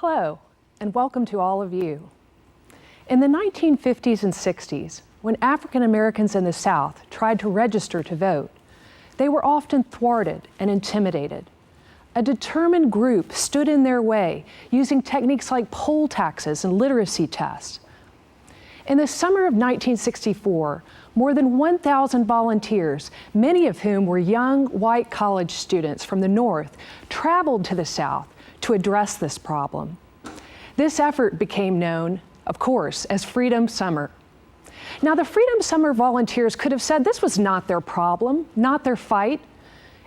Hello, and welcome to all of you. In the 1950s and 60s, when African Americans in the South tried to register to vote, they were often thwarted and intimidated. A determined group stood in their way, using techniques like poll taxes and literacy tests. In the summer of 1964, more than 1,000 volunteers, many of whom were young white college students from the North, traveled to the South to address this problem. This effort became known, of course, as Freedom Summer. Now, the Freedom Summer volunteers could have said this was not their problem, not their fight.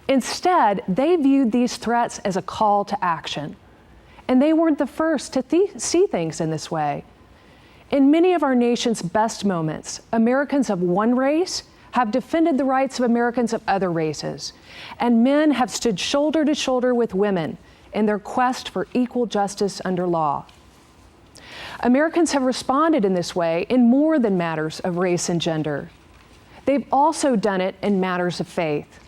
Instead, they viewed these threats as a call to action. And they weren't the first to see things in this way. In many of our nation's best moments, Americans of one race have defended the rights of Americans of other races, and men have stood shoulder to shoulder with women in their quest for equal justice under law. Americans have responded in this way in more than matters of race and gender. They've also done it in matters of faith.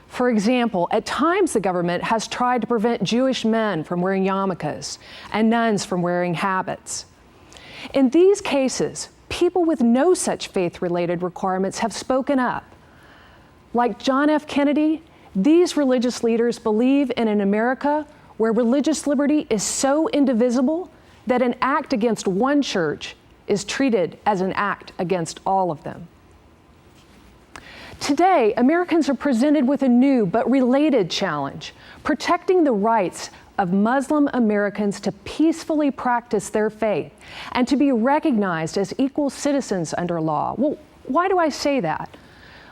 For example, at times the government has tried to prevent Jewish men from wearing yarmulkes and nuns from wearing habits. In these cases, people with no such faith-related requirements have spoken up. Like John F. Kennedy, these religious leaders believe in an America where religious liberty is so indivisible that an act against one church is treated as an act against all of them. Today, Americans are presented with a new but related challenge, protecting the rights of Muslim Americans to peacefully practice their faith and to be recognized as equal citizens under law. Well, why do I say that?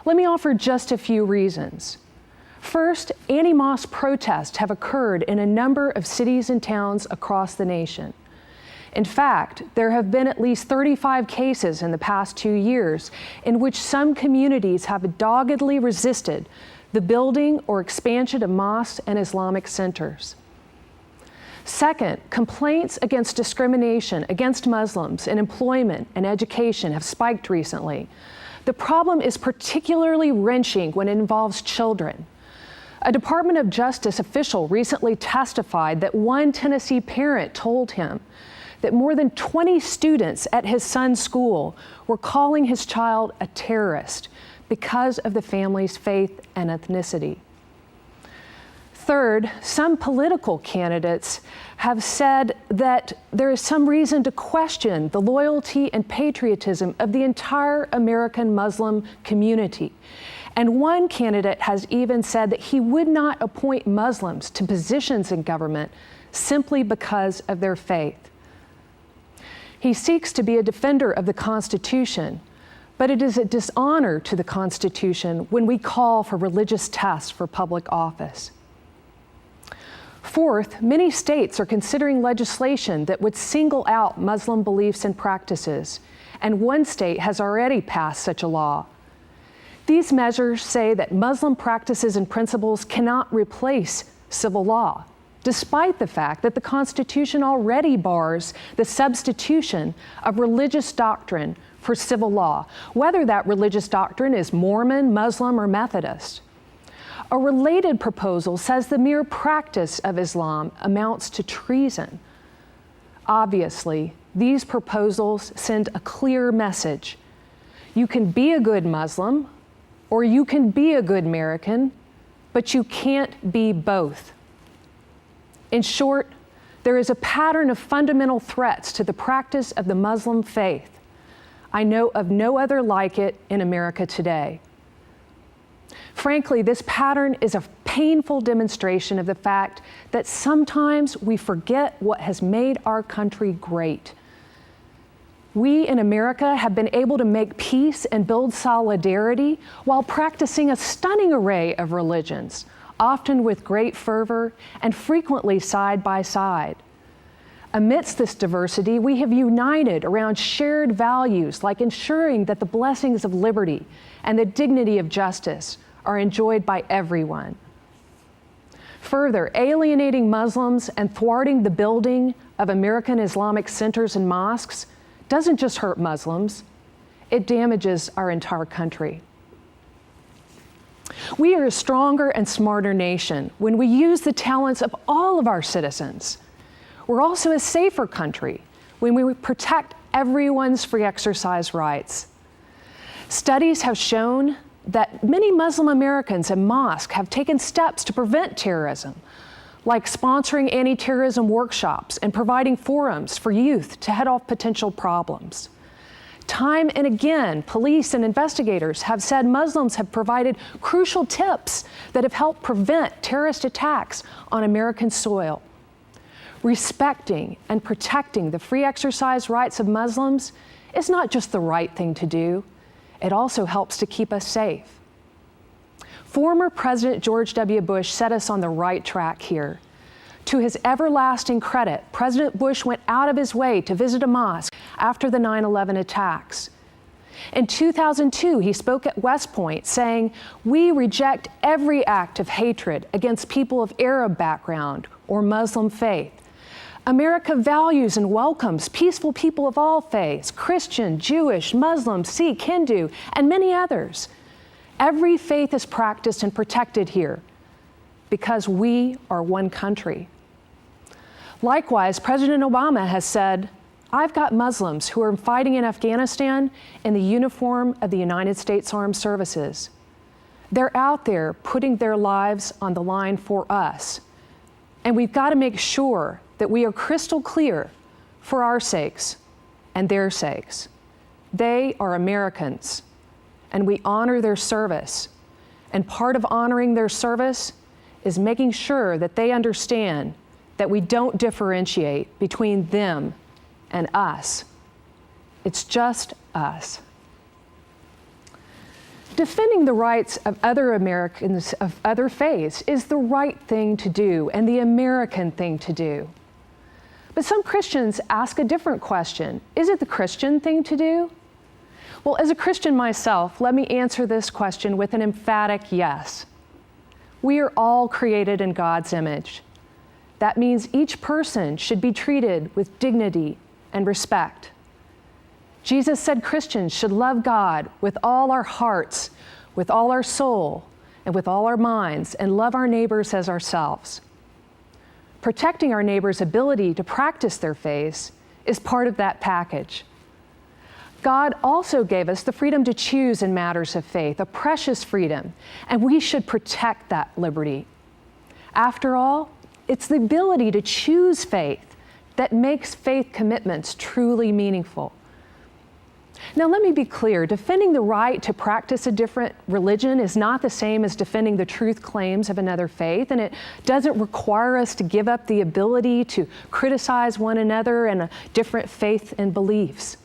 Let me offer just a few reasons. First, anti-mosque protests have occurred in a number of cities and towns across the nation. In fact, there have been at least 35 cases in the past 2 years in which some communities have doggedly resisted the building or expansion of mosques and Islamic centers. Second, complaints against discrimination against Muslims in employment and education have spiked recently. The problem is particularly wrenching when it involves children. A Department of Justice official recently testified that one Tennessee parent told him that more than 20 students at his son's school were calling his child a terrorist because of the family's faith and ethnicity. Third, some political candidates have said that there is some reason to question the loyalty and patriotism of the entire American Muslim community. And one candidate has even said that he would not appoint Muslims to positions in government simply because of their faith. He seeks to be a defender of the Constitution, but it is a dishonor to the Constitution when we call for religious tests for public office. Fourth, many states are considering legislation that would single out Muslim beliefs and practices, and one state has already passed such a law. These measures say that Muslim practices and principles cannot replace civil law, despite the fact that the Constitution already bars the substitution of religious doctrine for civil law, whether that religious doctrine is Mormon, Muslim, or Methodist. A related proposal says the mere practice of Islam amounts to treason. Obviously, these proposals send a clear message. You can be a good Muslim, or you can be a good American, but you can't be both. In short, there is a pattern of fundamental threats to the practice of the Muslim faith. I know of no other like it in America today. Frankly, this pattern is a painful demonstration of the fact that sometimes we forget what has made our country great. We in America have been able to make peace and build solidarity while practicing a stunning array of religions, often with great fervor and frequently side by side. Amidst this diversity, we have united around shared values like ensuring that the blessings of liberty and the dignity of justice are enjoyed by everyone. Further, alienating Muslims and thwarting the building of American Islamic centers and mosques doesn't just hurt Muslims, it damages our entire country. We are a stronger and smarter nation when we use the talents of all of our citizens. We're also a safer country when we protect everyone's free exercise rights. Studies have shown that many Muslim Americans and mosques have taken steps to prevent terrorism, like sponsoring anti-terrorism workshops and providing forums for youth to head off potential problems. Time and again, police and investigators have said Muslims have provided crucial tips that have helped prevent terrorist attacks on American soil. Respecting and protecting the free exercise rights of Muslims is not just the right thing to do, it also helps to keep us safe. Former President George W. Bush set us on the right track here. To his everlasting credit, President Bush went out of his way to visit a mosque after the 9/11 attacks. In 2002, he spoke at West Point saying, "We reject every act of hatred against people of Arab background or Muslim faith. America values and welcomes peaceful people of all faiths, Christian, Jewish, Muslim, Sikh, Hindu, and many others. Every faith is practiced and protected here because we are one country." Likewise, President Obama has said, "I've got Muslims who are fighting in Afghanistan in the uniform of the United States Armed Services. They're out there putting their lives on the line for us. And we've got to make sure that we are crystal clear for our sakes and their sakes. They are Americans, and we honor their service. And part of honoring their service is making sure that they understand that we don't differentiate between them and us. It's just us." Defending the rights of other Americans of other faiths is the right thing to do and the American thing to do. But some Christians ask a different question. Is it the Christian thing to do? Well, as a Christian myself, let me answer this question with an emphatic yes. We are all created in God's image. That means each person should be treated with dignity and respect. Jesus said Christians should love God with all our hearts, with all our soul, and with all our minds, and love our neighbors as ourselves. Protecting our neighbors' ability to practice their faith is part of that package. God also gave us the freedom to choose in matters of faith, a precious freedom, and we should protect that liberty. After all, it's the ability to choose faith that makes faith commitments truly meaningful. Now, let me be clear. Defending the right to practice a different religion is not the same as defending the truth claims of another faith, and it doesn't require us to give up the ability to criticize one another and a different faith and beliefs.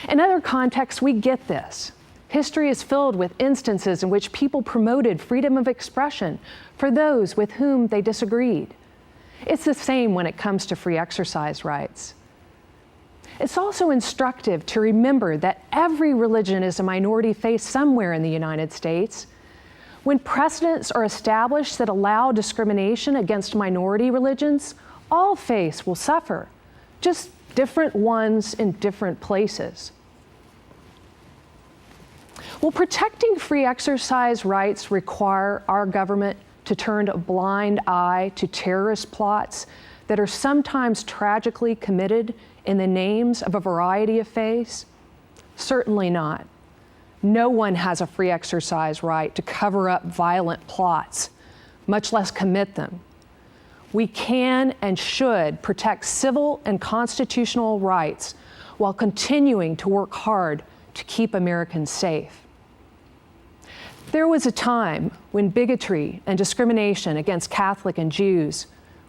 In other contexts, we get this. History is filled with instances in which people promoted freedom of expression for those with whom they disagreed. It's the same when it comes to free exercise rights. It's also instructive to remember that every religion is a minority faith somewhere in the United States. When precedents are established that allow discrimination against minority religions, all faiths will suffer, just different ones in different places. Will protecting free exercise rights require our government to turn a blind eye to terrorist plots that are sometimes tragically committed in the names of a variety of faiths? Certainly not. No one has a free exercise right to cover up violent plots, much less commit them. We can and should protect civil and constitutional rights while continuing to work hard to keep Americans safe. There was a time when bigotry and discrimination against Catholic and Jews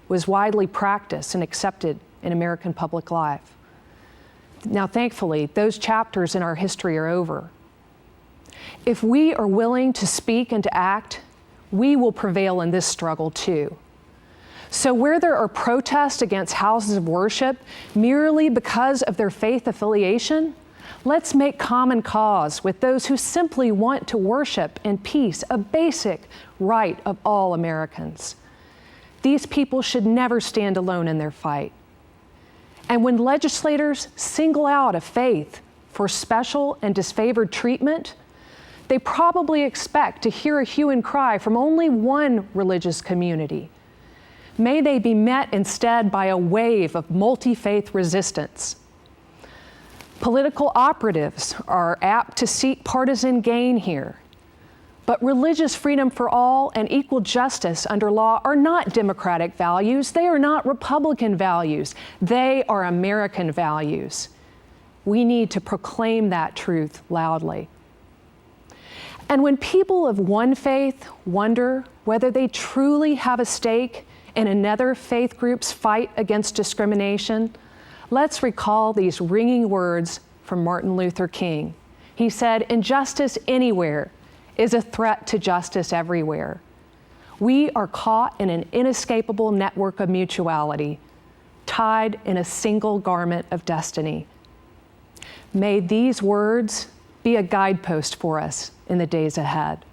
was widely practiced and accepted in American public life. Now, thankfully, those chapters in our history are over. If we are willing to speak and to act, we will prevail in this struggle too. So where there are protests against houses of worship merely because of their faith affiliation, let's make common cause with those who simply want to worship in peace, a basic right of all Americans. These people should never stand alone in their fight. And when legislators single out a faith for special and disfavored treatment, they probably expect to hear a hue and cry from only one religious community. May they be met instead by a wave of multi-faith resistance. Political operatives are apt to seek partisan gain here. But religious freedom for all and equal justice under law are not democratic values. They are not Republican values. They are American values. We need to proclaim that truth loudly. And when people of one faith wonder whether they truly have a stake in another faith group's fight against discrimination, let's recall these ringing words from Martin Luther King. He said, "Injustice anywhere is a threat to justice everywhere." We are caught in an inescapable network of mutuality, tied in a single garment of destiny. May these words be a guidepost for us in the days ahead.